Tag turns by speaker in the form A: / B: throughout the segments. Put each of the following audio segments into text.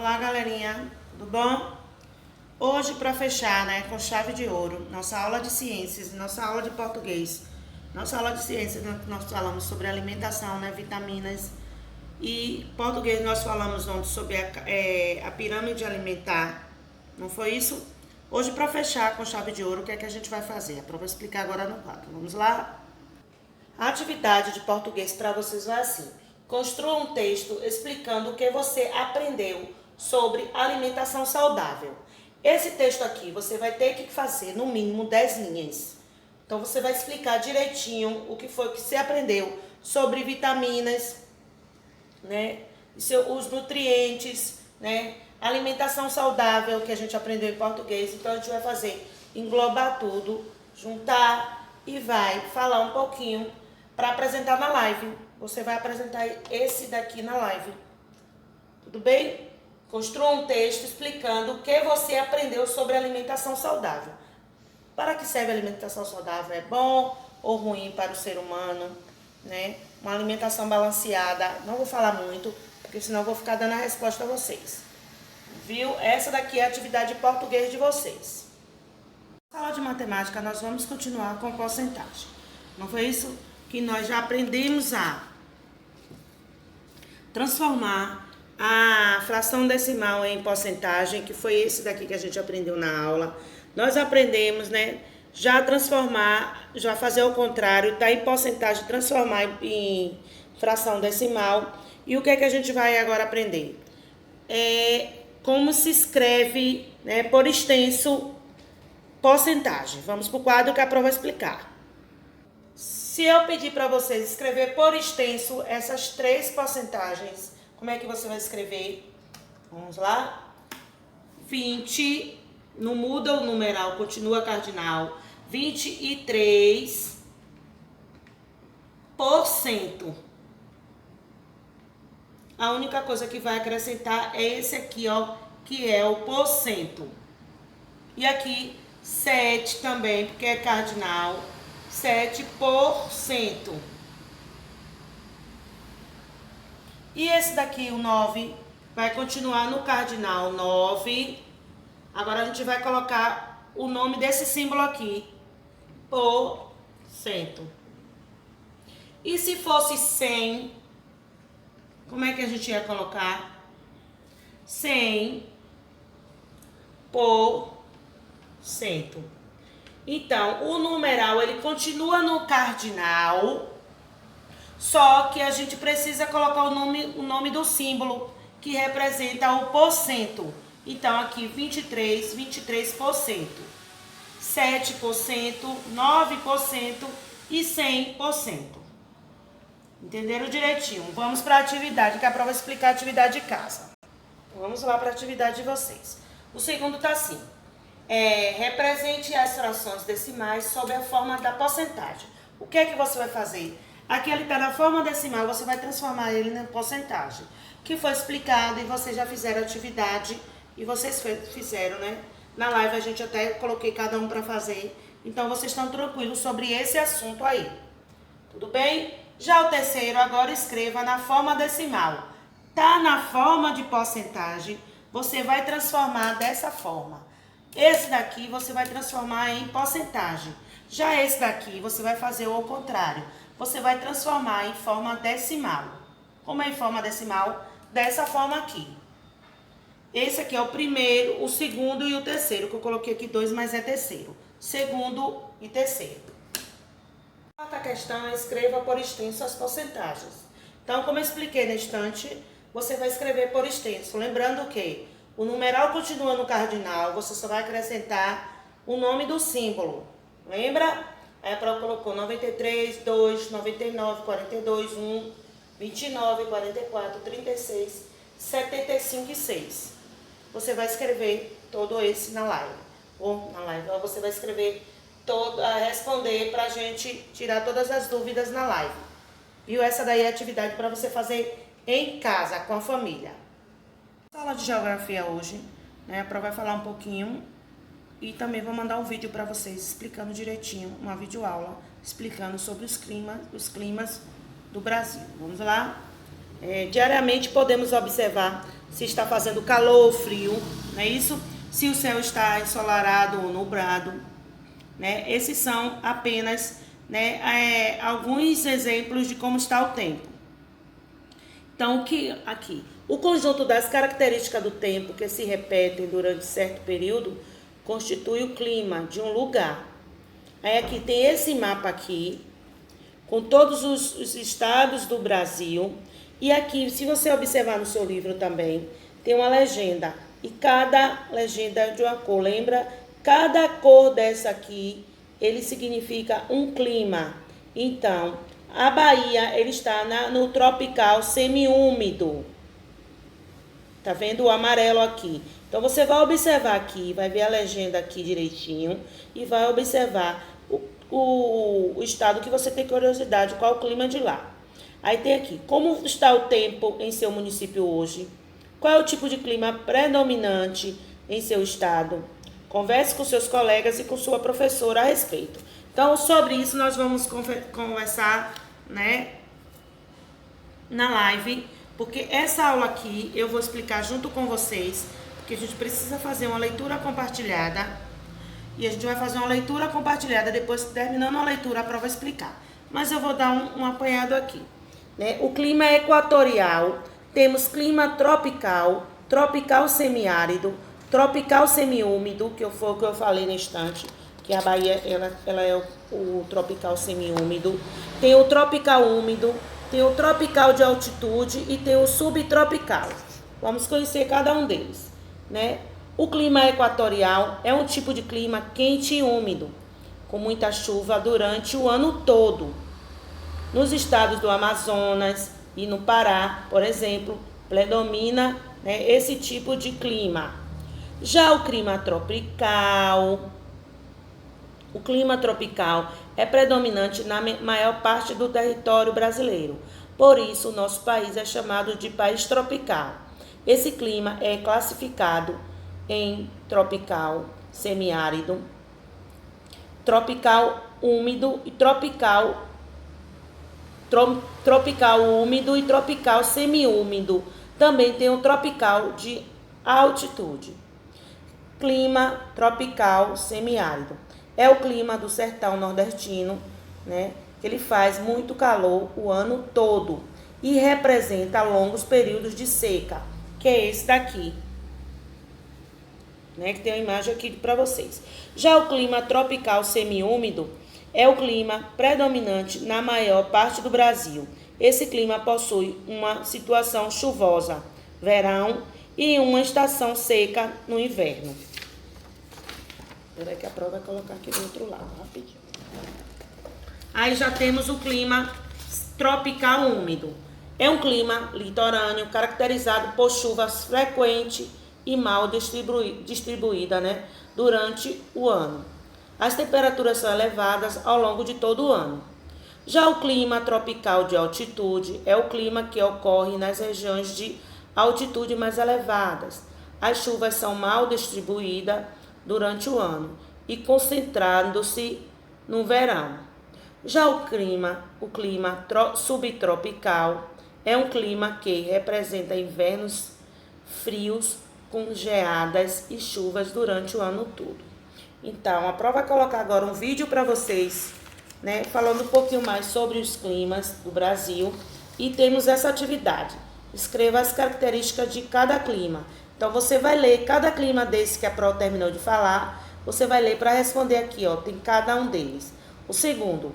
A: Olá, galerinha, tudo bom? Hoje, para fechar, né, com chave de ouro, nossa aula de ciências, nossa aula de português, nossa aula de ciências, nós falamos sobre alimentação, né, vitaminas, e português nós falamos ontem sobre a pirâmide alimentar, não foi isso? Hoje, para fechar com chave de ouro, o que é que a gente vai fazer? Eu vou explicar agora no quadro. Vamos lá? A atividade de português para vocês vai assim: construa um texto explicando o que você aprendeu sobre alimentação saudável. Esse texto aqui você vai ter que fazer no mínimo 10 linhas. Então você vai explicar direitinho o que foi que você aprendeu sobre vitaminas, né, os nutrientes, né, alimentação saudável que a gente aprendeu em português. Então a gente vai fazer, englobar tudo, juntar e vai falar um pouquinho para apresentar na live. Você vai apresentar esse daqui na live. Tudo bem? Construa um texto explicando o que você aprendeu sobre alimentação saudável. Para que serve a alimentação saudável? É bom ou ruim para o ser humano, né? Uma alimentação balanceada. Não vou falar muito, porque senão eu vou ficar dando a resposta a vocês. Viu? Essa daqui é a atividade de português de vocês. Na aula de matemática, nós vamos continuar com porcentagem. Não foi isso que nós já aprendemos a transformar a fração decimal em porcentagem, que foi esse daqui que a gente aprendeu na aula. Nós aprendemos, né, já transformar, já fazer o contrário, tá em porcentagem, transformar em fração decimal. E o que é que a gente vai agora aprender? Como se escreve, né, por extenso, porcentagem. Vamos para o quadro que a prova vai explicar. Se eu pedir para vocês escrever por extenso essas três porcentagens, como é que você vai escrever? Vamos lá? 20, não muda o numeral, continua cardinal. 23%. A única coisa que vai acrescentar é esse aqui, ó, que é o porcento. E aqui, 7 também, porque é cardinal. 7%. E esse daqui, o 9, vai continuar no cardinal 9. Agora a gente vai colocar o nome desse símbolo aqui, por cento. E se fosse 100, como é que a gente ia colocar? 100%. Então, o numeral, ele continua no cardinal, só que a gente precisa colocar o nome do símbolo, que representa o porcento. Então, aqui, 23%, 7%, 9% e 100%. Entenderam direitinho? Vamos para a atividade, que a prova vai explicar a atividade de casa. Vamos lá para a atividade de vocês. O segundo está assim. Represente as frações decimais sob a forma da porcentagem. O que é que você vai fazer? Aqui ele está na forma decimal, você vai transformar ele em porcentagem. Que foi explicado e vocês já fizeram a atividade e vocês fizeram, né? Na live a gente até coloquei cada um para fazer. Então vocês estão tranquilos sobre esse assunto aí. Tudo bem? Já o terceiro, agora escreva na forma decimal. Tá na forma de porcentagem, você vai transformar dessa forma. Esse daqui você vai transformar em porcentagem. Já esse daqui você vai fazer o contrário. Você vai transformar em forma decimal. Como é em forma decimal? Dessa forma aqui. Esse aqui é o primeiro, o segundo e o terceiro, que eu coloquei aqui 2, mas é terceiro. Segundo e terceiro. A quarta questão é escreva por extenso as porcentagens. Então, como eu expliquei na estante, você vai escrever por extenso. Lembrando que o numeral continua no cardinal, você só vai acrescentar o nome do símbolo. Lembra? Aí a prova colocou 93, 2, 99, 42, 1, 29, 44, 36, 75 e 6. Você vai escrever todo esse na live. Ou na live, você vai escrever responder pra gente tirar todas as dúvidas na live. Viu? Essa daí é a atividade para você fazer em casa, com a família. Na aula de geografia hoje, né, a prova vai falar um pouquinho e também vou mandar um vídeo para vocês explicando direitinho, uma videoaula explicando sobre os climas do Brasil. Vamos lá? Diariamente podemos observar se está fazendo calor ou frio, não é isso? Se o céu está ensolarado ou nublado, né? Esses são apenas, né, alguns exemplos de como está o tempo. Então, o conjunto das características do tempo que se repetem durante certo período constitui o clima de um lugar. Aí aqui tem esse mapa aqui, com todos os estados do Brasil. E aqui, se você observar no seu livro também, tem uma legenda. E cada legenda é de uma cor. Lembra? Cada cor dessa aqui, ele significa um clima. Então, a Bahia, ele está no tropical semiúmido. Tá vendo o amarelo aqui? Então, você vai observar aqui, vai ver a legenda aqui direitinho e vai observar o estado que você tem curiosidade, qual o clima de lá. Aí tem aqui, como está o tempo em seu município hoje? Qual é o tipo de clima predominante em seu estado? Converse com seus colegas e com sua professora a respeito. Então, sobre isso nós vamos conversar, né, na live, porque essa aula aqui eu vou explicar junto com vocês, porque a gente precisa fazer uma leitura compartilhada, e a gente vai fazer uma leitura compartilhada, depois, terminando a leitura, a prova vai explicar. Mas eu vou dar um apanhado aqui. Né? O clima é equatorial, temos clima tropical, tropical semiárido, tropical semiúmido, que foi o que eu falei na instante, que a Bahia ela é o tropical semiúmido. Tem o tropical úmido, tem o tropical de altitude e tem o subtropical. Vamos conhecer cada um deles. Né? O clima equatorial é um tipo de clima quente e úmido, com muita chuva durante o ano todo. Nos estados do Amazonas e no Pará, por exemplo, predomina, né, esse tipo de clima. Já o clima tropical é predominante na maior parte do território brasileiro. Por isso, o nosso país é chamado de país tropical. Esse clima é classificado em tropical semiárido, tropical úmido e tropical úmido e tropical semiúmido. Também tem o tropical de altitude. Clima tropical semiárido é o clima do sertão nordestino, né? Ele faz muito calor o ano todo e representa longos períodos de seca, que é esse daqui, né? Que tem uma imagem aqui para vocês. Já o clima tropical semiúmido é o clima predominante na maior parte do Brasil. Esse clima possui uma situação chuvosa, verão, e uma estação seca no inverno. Espera aí que a prova vai colocar aqui do outro lado, rapidinho. Aí já temos o clima tropical úmido. É um clima litorâneo caracterizado por chuvas frequentes e mal distribuída, né, durante o ano. As temperaturas são elevadas ao longo de todo o ano. Já o clima tropical de altitude é o clima que ocorre nas regiões de altitude mais elevadas. As chuvas são mal distribuídas durante o ano e concentrando-se no verão. Já o clima subtropical é um clima que representa invernos frios com geadas e chuvas durante o ano todo. Então, a prova vai colocar agora um vídeo para vocês, né, falando um pouquinho mais sobre os climas do Brasil. E temos essa atividade. Escreva as características de cada clima. Então, você vai ler cada clima desse que a prova terminou de falar. Você vai ler para responder aqui, ó, tem cada um deles. O segundo,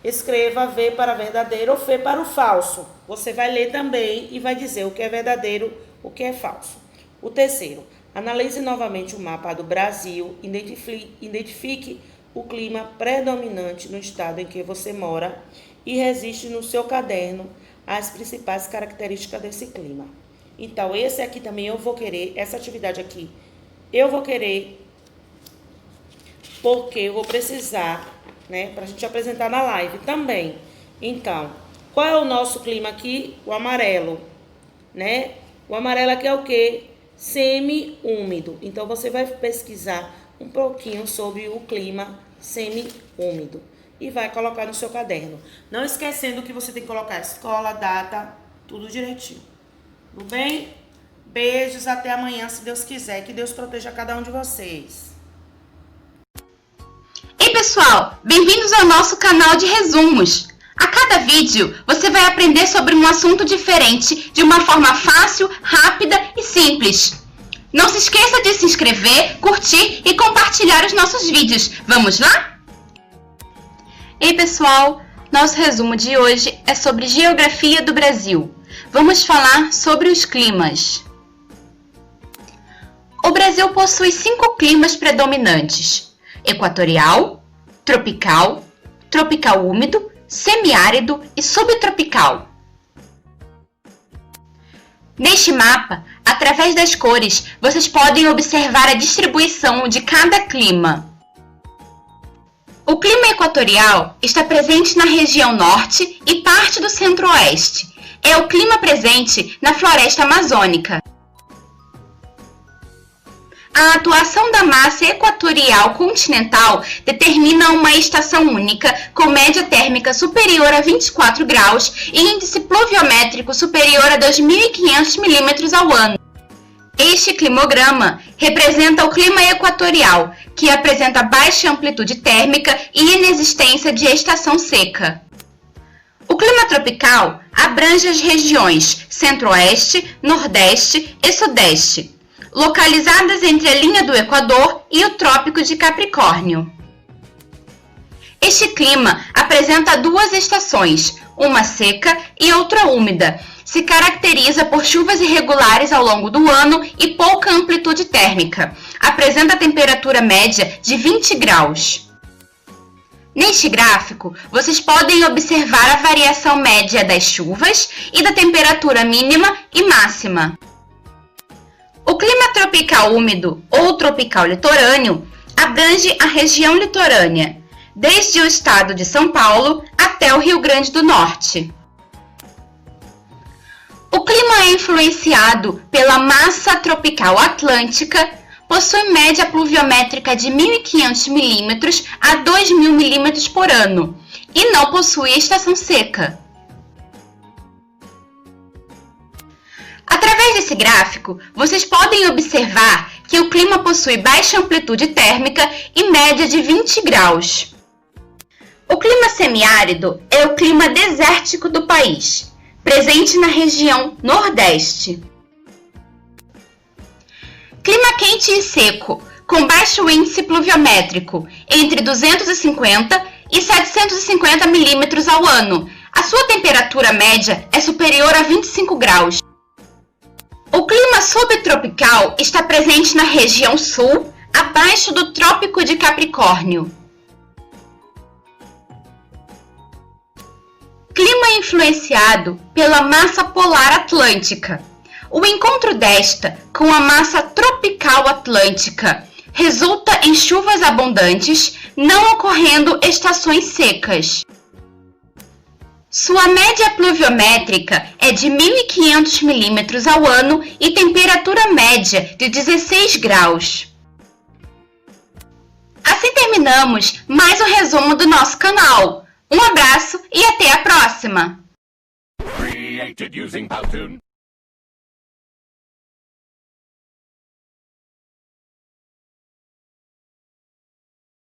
A: escreva V para verdadeiro ou F para o falso. Você vai ler também e vai dizer o que é verdadeiro, o que é falso. O terceiro, analise novamente o mapa do Brasil, identifique o clima predominante no estado em que você mora e registre no seu caderno as principais características desse clima. Então, esse aqui também eu vou querer, essa atividade aqui, eu vou querer, porque eu vou precisar, né, para a gente apresentar na live também. Então, qual é o nosso clima aqui? O amarelo, né? O amarelo aqui é o quê? Semi-úmido. Então, você vai pesquisar um pouquinho sobre o clima semi-úmido e vai colocar no seu caderno. Não esquecendo que você tem que colocar escola, data, tudo direitinho. Tudo bem? Beijos, até amanhã, se Deus quiser. Que Deus proteja cada um de vocês.
B: Ei pessoal, bem-vindos ao nosso canal de resumos. A cada vídeo você vai aprender sobre um assunto diferente de uma forma fácil, rápida e simples. Não se esqueça de se inscrever, curtir e compartilhar os nossos vídeos. Vamos lá? Ei pessoal, nosso resumo de hoje é sobre geografia do Brasil. Vamos falar sobre os climas. O Brasil possui 5 climas predominantes: equatorial, tropical, tropical úmido, semiárido e subtropical. Neste mapa, através das cores, vocês podem observar a distribuição de cada clima. O clima equatorial está presente na região norte e parte do centro-oeste. É o clima presente na floresta amazônica. A atuação da massa equatorial continental determina uma estação única com média térmica superior a 24 graus e índice pluviométrico superior a 2.500 milímetros ao ano. Este climograma representa o clima equatorial, que apresenta baixa amplitude térmica e inexistência de estação seca. O clima tropical abrange as regiões Centro-Oeste, Nordeste e Sudeste, localizadas entre a linha do Equador e o Trópico de Capricórnio. Este clima apresenta 2 estações, uma seca e outra úmida. Se caracteriza por chuvas irregulares ao longo do ano e pouca amplitude térmica. Apresenta temperatura média de 20 graus. Neste gráfico, vocês podem observar a variação média das chuvas e da temperatura mínima e máxima. O clima tropical úmido ou tropical litorâneo abrange a região litorânea, desde o estado de São Paulo até o Rio Grande do Norte. O clima é influenciado pela massa tropical atlântica, possui média pluviométrica de 1.500 milímetros a 2.000 milímetros por ano e não possui estação seca. Através desse gráfico, vocês podem observar que o clima possui baixa amplitude térmica e média de 20 graus. O clima semiárido é o clima desértico do país, presente na região Nordeste. Clima quente e seco, com baixo índice pluviométrico, entre 250 e 750 milímetros ao ano. A sua temperatura média é superior a 25 graus. O clima subtropical está presente na região sul, abaixo do Trópico de Capricórnio. Clima influenciado pela massa polar atlântica. O encontro desta com a massa tropical atlântica resulta em chuvas abundantes, não ocorrendo estações secas. Sua média pluviométrica é de 1.500 milímetros ao ano e temperatura média de 16 graus. Assim terminamos mais um resumo do nosso canal. Um abraço e até a próxima!